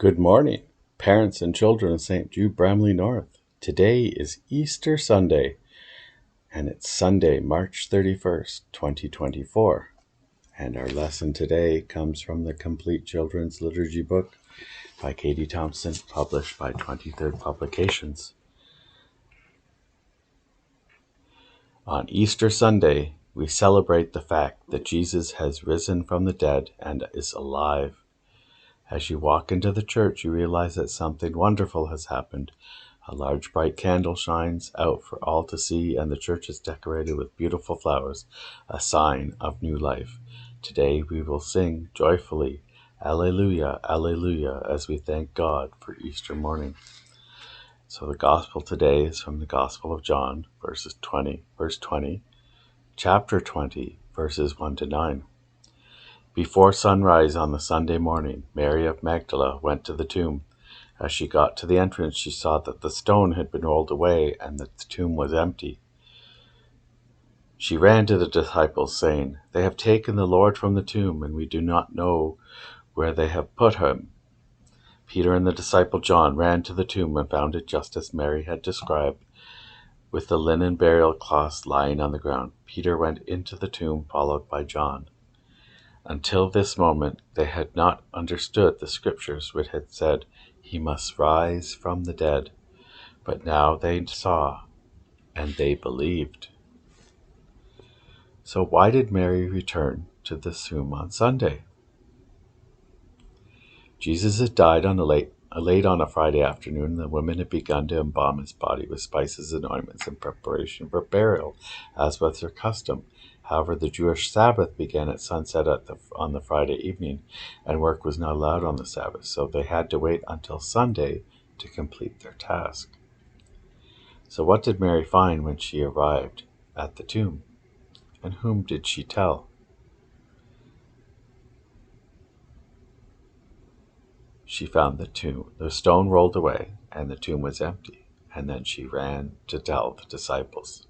Good morning, parents and children of St. Jude, Bramley North. Today is Easter Sunday, and it's Sunday, March 31st, 2024. And our lesson today comes from the Complete Children's Liturgy book by Katie Thompson, published by 23rd Publications. On Easter Sunday, we celebrate the fact that Jesus has risen from the dead and is alive. As you walk into the church, you realize that something wonderful has happened. A large bright candle shines out for all to see, and the church is decorated with beautiful flowers, a sign of new life. Today we will sing joyfully, Alleluia, Alleluia, as we thank God for Easter morning. So the gospel today is from the Gospel of John, verse 20, chapter 20, verses 1 to 9. Before sunrise on the Sunday morning, Mary of Magdala went to the tomb. As she got to the entrance, she saw that the stone had been rolled away and that the tomb was empty. She ran to the disciples, saying, "They have taken the Lord from the tomb, and we do not know where they have put him." Peter and the disciple John ran to the tomb and found it just as Mary had described, with the linen burial cloths lying on the ground. Peter went into the tomb, followed by John. Until this moment, they had not understood the scriptures which had said, "He must rise from the dead." But now they saw, and they believed. So why did Mary return to the tomb on Sunday? Jesus had died late on a Friday afternoon, and the women had begun to embalm his body with spices and ointments in preparation for burial, as was their custom. However, the Jewish Sabbath began at sunset on the Friday evening, and work was not allowed on the Sabbath, so they had to wait until Sunday to complete their task. So what did Mary find when she arrived at the tomb? And whom did she tell? She found the stone rolled away, and the tomb was empty, and then she ran to tell the disciples.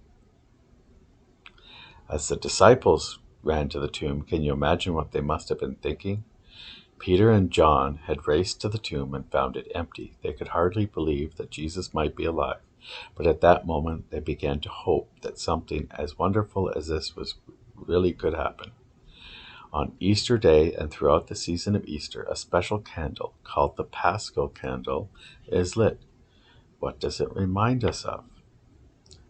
As the disciples ran to the tomb, can you imagine what they must have been thinking? Peter and John had raced to the tomb and found it empty. They could hardly believe that Jesus might be alive, but at that moment they began to hope that something as wonderful as this really could happen. On Easter Day and throughout the season of Easter, a special candle called the Paschal Candle is lit. What does it remind us of?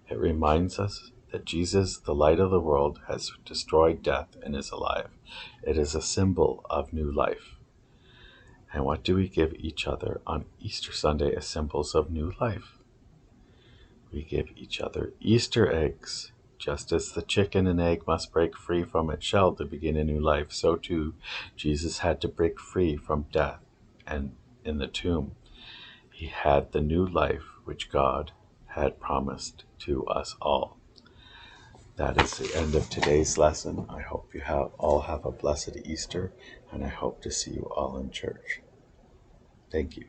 It reminds us that Jesus, the light of the world, has destroyed death and is alive. It is a symbol of new life. And what do we give each other on Easter Sunday as symbols of new life? We give each other Easter eggs. Just as the chicken and egg must break free from its shell to begin a new life, so too Jesus had to break free from death, and in the tomb he had the new life which God had promised to us all. That is the end of today's lesson. I hope you all have a blessed Easter, and I hope to see you all in church. Thank you.